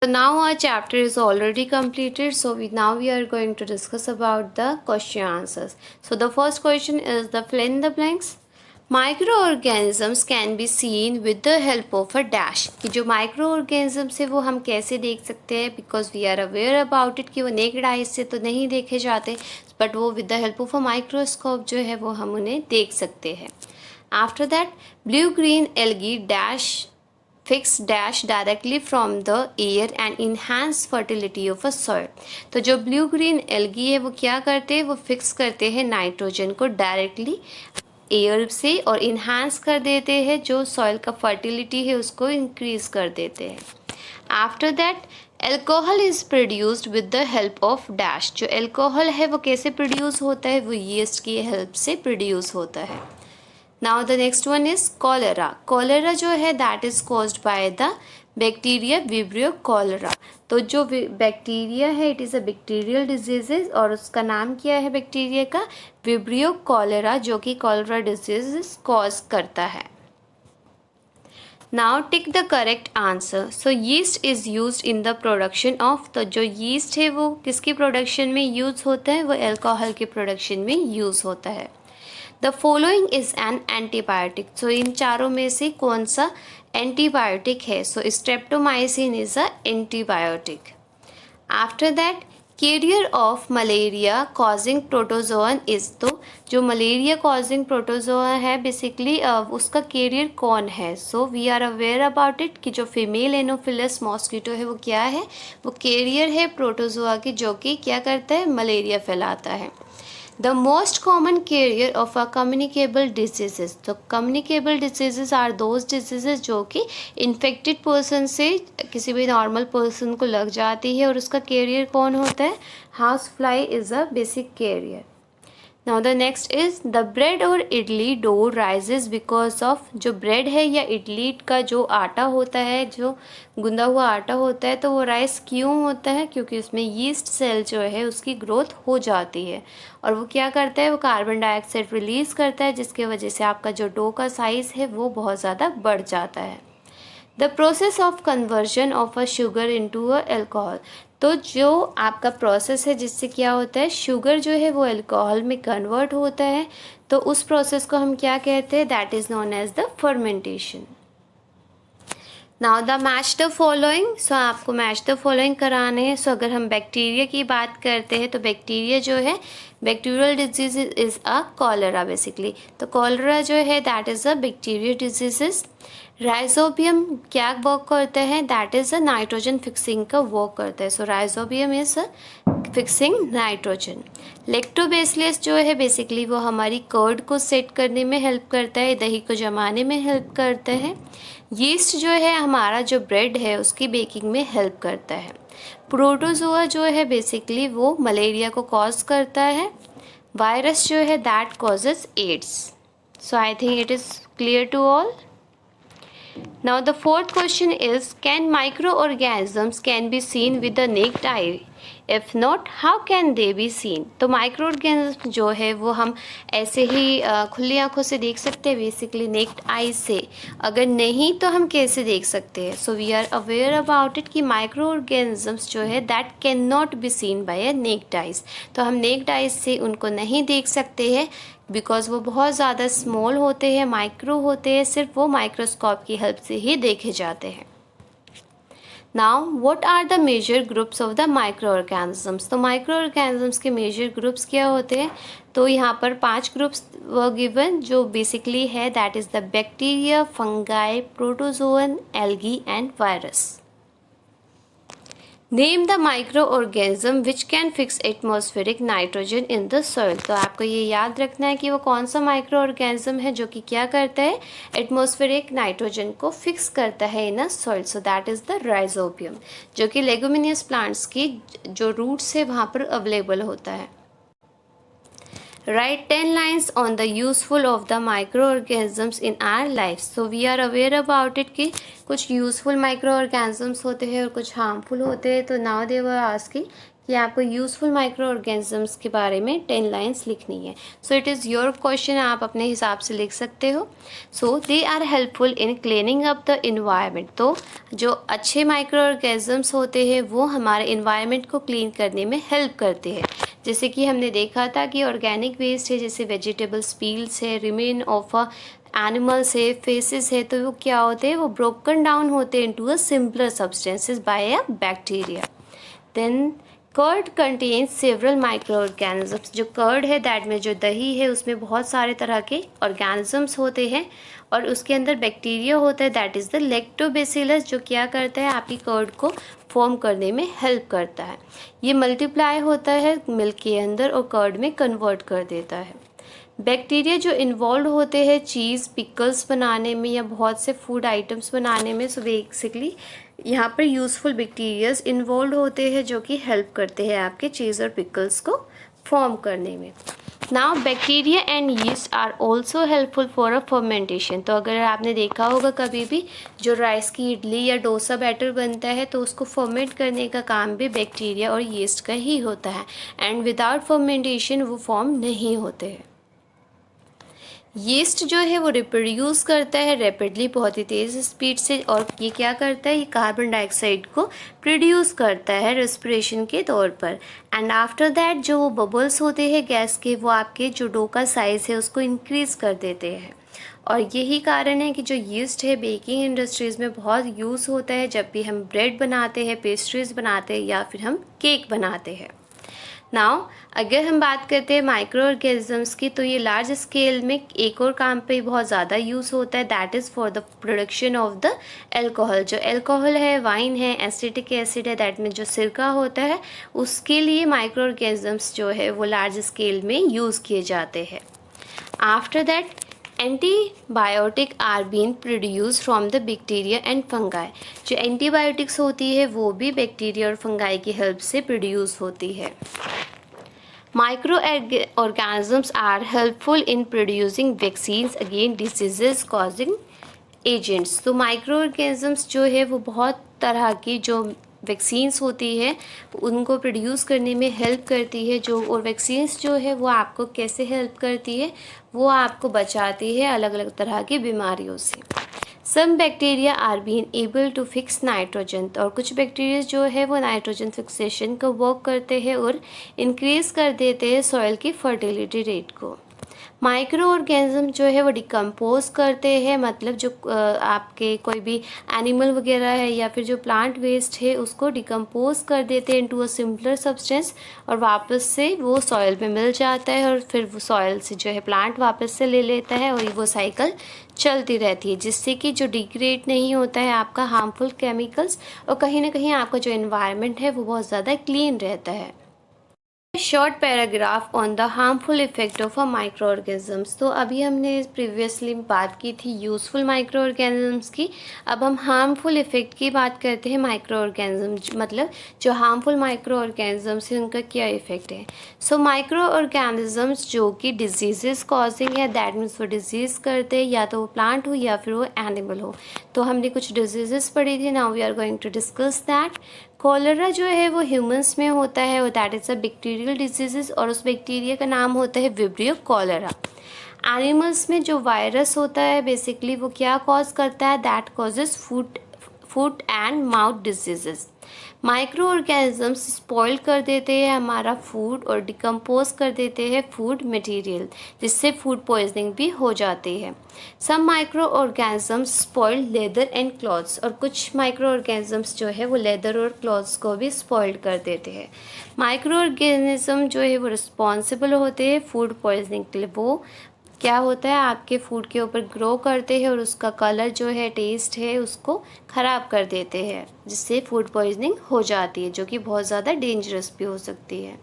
So now our chapter is already completed. So we are going to discuss about the question answers. So the first question is the fill in the blanks. Microorganisms can be seen with the help of a dash. कि जो microorganisms है वो हम कैसे देख सकते हैं, because we are aware about it कि वो naked eyes से तो नहीं देखे जाते, but वो with the help of a microscope जो है वो हम उन्हें देख सकते हैं. After that, blue green algae dash fix dash directly from the air and enhance fertility of a soil. तो जो ब्लू ग्रीन एल्गी है वो क्या करते हैं, वो फिक्स करते हैं नाइट्रोजन को डायरेक्टली एयर से और इन्हांस कर देते हैं, जो सॉइल का फर्टिलिटी है उसको इंक्रीज कर देते हैं. After that alcohol is produced with the help of dash. जो एल्कोहल है वो कैसे प्रोड्यूस होता है, वो यीस्ट की हेल्प से प्रोड्यूस होता है. Now the next one is cholera. Cholera जो है that is caused by the bacteria vibrio cholera. तो जो बैक्टीरिया है it is a bacterial diseases और उसका नाम क्या है बैक्टीरिया का, विब्रियो कॉलेरा, जो कि कॉलेरा डिजीज कॉज करता है. Now tick the correct answer. So yeast is use in the production of. तो जो यीस्ट है वो किसकी प्रोडक्शन में यूज़ होता है, वो एल्कोहल के प्रोडक्शन में यूज़ होता है. The following is an antibiotic. So इन चारों में से कौन सा एंटीबायोटिक है, so streptomycin is a antibiotic. After that carrier of malaria causing protozoan is. तो जो मलेरिया कॉजिंग प्रोटोजोआ है बेसिकली उसका कैरियर कौन है, so we are aware about it कि जो फीमेल एनोफिलस मॉस्किटो है वो क्या है, वो कैरियर है प्रोटोजोआ की, जो कि क्या करता है, मलेरिया फैलाता है. The most common carrier of a communicable diseases. तो communicable diseases are those diseases जो कि infected person से किसी भी normal person को लग जाती है और उसका carrier कौन होता है, house fly is a basic carrier. Now the next is the bread और idli dough rises because of. जो bread है या इडली का जो आटा होता है, जो गुंदा हुआ आटा होता है, तो वो राइस क्यों होता है, क्योंकि उसमें यीस्ट सेल जो है उसकी ग्रोथ हो जाती है और वो क्या करता है, वो कार्बन डाइऑक्साइड रिलीज़ करता है, जिसके वजह से आपका जो डो का साइज़ है वो बहुत ज़्यादा बढ़ जाता है. The process of conversion of a sugar into a alcohol. तो जो आपका प्रोसेस है जिससे क्या होता है, शुगर जो है वो एल्कोहल में कन्वर्ट होता है, तो उस प्रोसेस को हम क्या कहते हैं, that is known as the fermentation. Now the match the following. So आपको मैच द फॉलोइंग कराने हैं. सो अगर हम बैक्टीरिया की बात करते हैं तो बैक्टीरिया जो है bacterial disease is a cholera basically. तो कॉलेरा जो है that is a bacterial diseases. Rhizobium क्या वर्क करता है, that is a nitrogen fixing का वर्क करता है. So rhizobium is a fixing nitrogen. Lactobacillus जो है बेसिकली वो हमारी कर्ड को सेट करने में हेल्प करता है, दही को जमाने में हेल्प करता है. यीस्ट जो है हमारा जो ब्रेड है उसकी बेकिंग में हेल्प करता है. प्रोटोजोआ जो है बेसिकली वो मलेरिया को कॉज करता है. वायरस जो है that causes AIDS. So I think it is clear to all. Now the fourth question is, can microorganisms can be seen with the naked eye? If not, how can they be seen? तो microorganism जो है वो हम ऐसे ही खुली आंखों से देख सकते हैं बेसिकली नेक्ड आई से. अगर नहीं तो हम कैसे देख सकते हैं, so we are aware about it कि माइक्रोऑर्गेनिजम्स जो है that can not be seen by a naked eyes. तो हम नेक्ड आइज से उनको नहीं देख सकते हैं बिकॉज वो बहुत ज़्यादा स्मॉल होते हैं, माइक्रो होते हैं, सिर्फ वो माइक्रोस्कोप की हेल्प से ही देखे जाते हैं. Now what are the major groups of the microorganisms. तो माइक्रो ऑर्गेनिजम्स के मेजर ग्रुप्स क्या होते हैं, तो यहाँ पर 5 ग्रुप्स गिवन जो बेसिकली है that is the bacteria, fungi, protozoan, algae and virus. Name the microorganism which can fix atmospheric nitrogen in the soil. तो आपको ये याद रखना है कि वो कौन सा माइक्रो ऑर्गेनिज्म है जो कि क्या करता है, एटमॉस्फेरिक नाइट्रोजन को फिक्स करता है in a soil. So that is the rhizobium, जो कि लेगुमिनियस प्लांट्स की जो रूट्स है वहाँ पर अवेलेबल होता है. Write 10 lines on the useful of the microorganisms in our lives. So we are aware about it कि कुछ useful microorganisms होते हैं और कुछ harmful होते हैं. तो now they were asking कि आपको यूज़फुल माइक्रो ऑर्गेनिजम्स के बारे में 10 लाइन्स लिखनी है। So it is your question, आप अपने हिसाब से लिख सकते हो। So they are helpful in cleaning up the environment. तो जो अच्छे माइक्रो ऑर्गेनिजम्स होते हैं वो हमारे इन्वायरमेंट को क्लीन करने में हेल्प करते हैं। जैसे कि हमने देखा था कि ऑर्गेनिक वेस्ट है, जैसे वेजिटेबल्स पील्स है, रिमेन ऑफ अ एनिमल्स है, फेसेस है, तो वो क्या होते हैं, वो ब्रोकन डाउन होते हैं into a simpler substances by a bacteria. Then curd contains several microorganisms. जो कर्ड है, दैट में जो दही है, उसमें बहुत सारे तरह के ऑर्गेनिजम्स होते हैं और उसके अंदर बैक्टीरिया होता है, दैट इज़ द लैक्टोबैसिलस, जो क्या करता है, आपकी कर्ड को फॉर्म करने में हेल्प करता है। ये मल्टीप्लाई होता है मिल्क के अंदर और कर्ड में कन्वर्ट कर देता है। बैक्टीरिया जो इन्वॉल्व होते हैं चीज़ पिकल्स बनाने में या बहुत से फूड आइटम्स बनाने में, सो बेसिकली यहाँ पर यूज़फुल बैक्टीरियाज इन्वॉल्व होते हैं जो कि हेल्प करते हैं आपके चीज़ और पिकल्स को फॉर्म करने में। Now bacteria and yeast are also helpful for a fermentation. तो अगर आपने देखा होगा कभी भी जो राइस की इडली या डोसा बैटर बनता है तो उसको फर्मेंट करने का काम भी बैक्टीरिया और यीस्ट का ही होता है, एंड विदाउट फर्मेंटेशन वो फॉर्म नहीं होते हैं। यीस्ट जो है वो रिप्रोड्यूस करता है रैपिडली, बहुत ही तेज़ स्पीड से, और ये क्या करता है, ये कार्बन डाइऑक्साइड को प्रोड्यूस करता है रेस्पिरेशन के तौर पर। एंड आफ्टर दैट जो वो बबल्स होते हैं गैस के, वो आपके जो डो का साइज़ है उसको इंक्रीज़ कर देते हैं। और यही कारण है कि जो यीस्ट है बेकिंग इंडस्ट्रीज़ में बहुत यूज़ होता है जब भी हम ब्रेड बनाते हैं, पेस्ट्रीज़ बनाते हैं या फिर हम केक बनाते हैं। नाउ अगर हम बात करते हैं माइक्रो ऑर्गेनिजम्स की, तो ये लार्ज स्केल में एक और काम पे बहुत ज़्यादा यूज़ होता है, that is for the production of the alcohol. जो एल्कोहल है, वाइन है, एसिटिक एसिड है, दैट में जो सिरका होता है, उसके लिए माइक्रो ऑर्गेनिजम्स जो है वो लार्ज स्केल में यूज़ किए जाते हैं। After that antibiotic are been produce from the bacteria and fungi. जो एंटीबायोटिक्स होती है वो भी बैक्टीरिया और फंगाई की हेल्प से प्रोड्यूस होती है। Microorganisms are helpful in producing vaccines against diseases causing agents. तो माइक्रो ऑर्गेनिजम्स जो है वो बहुत तरह की जो वैक्सीन्स होती है उनको प्रोड्यूस करने में हेल्प करती है। जो और वैक्सीन्स जो है वो आपको कैसे हेल्प करती है, वो आपको बचाती है अलग अलग तरह की बीमारियों से। Some bacteria are been able to fix nitrogen. और कुछ बैक्टीरिया जो है वो नाइट्रोजन फिक्सेशन का वर्क करते हैं और इंक्रीज़ कर देते हैं सॉइल की फर्टिलिटी रेट को। माइक्रो ऑर्गेनिज्म जो है वो डिकम्पोज करते हैं, मतलब जो आपके कोई भी एनिमल वगैरह है या फिर जो प्लांट वेस्ट है उसको डिकम्पोज कर देते हैं इनटू अ सिंपलर सब्सटेंस, और वापस से वो सॉइल में मिल जाता है और फिर वो सॉइल से जो है प्लांट वापस से ले लेता है और वो साइकिल चलती रहती है, जिससे कि जो डिग्रेड नहीं होता है आपका हार्मफुल केमिकल्स, और कहीं ना कहीं आपका जो एनवायरनमेंट है वो बहुत ज़्यादा क्लीन रहता है। Short paragraph on the harmful effect of a micro organisms. तो अभी हमने प्रीवियसली बात की थी यूज़फुल माइक्रो ऑर्गेनिजम्स की, अब हम हार्मफुल इफेक्ट की बात करते हैं माइक्रो ऑर्गेनिजम्स, मतलब जो हार्मफुल माइक्रो ऑर्गेनिजम्स हैं उनका क्या इफेक्ट है। सो माइक्रो ऑर्गेनिजम्स जो कि डिजीज़ कॉजिंग है, दैट मीन्स वो डिजीज़ करते हैं, या तो वो प्लांट हो या फिर वो एनिमल हो। तो हमने कुछ डिजीज़ पढ़ी थी, now we are going to discuss that. Cholera जो है वो ह्यूमंस में होता है और that is a bacterial disease, और उस बैक्टीरिया का नाम होता है विब्रियो कॉलरा। एनिमल्स में जो वायरस होता है बेसिकली वो क्या कॉज करता है, that causes food and mouth diseases. Micro organisms spoil कर देते हैं हमारा फूड और डिकम्पोज कर देते हैं फूड मटेरियल, जिससे फूड पॉइजनिंग भी हो जाती है। Some microorganisms spoil leather and clothes, और कुछ माइक्रो ऑर्गेनिजम्स जो है वो लेदर और क्लॉथ्स को भी स्पॉइल कर देते हैं। माइक्रो ऑर्गेनिज्म जो है वो रिस्पॉन्सिबल होते हैं फूड पॉइजनिंग के लिए। वो क्या होता है, आपके फूड के ऊपर ग्रो करते हैं और उसका कलर जो है, टेस्ट है, उसको ख़राब कर देते हैं, जिससे फूड पॉइजनिंग हो जाती है, जो कि बहुत ज़्यादा डेंजरस भी हो सकती है।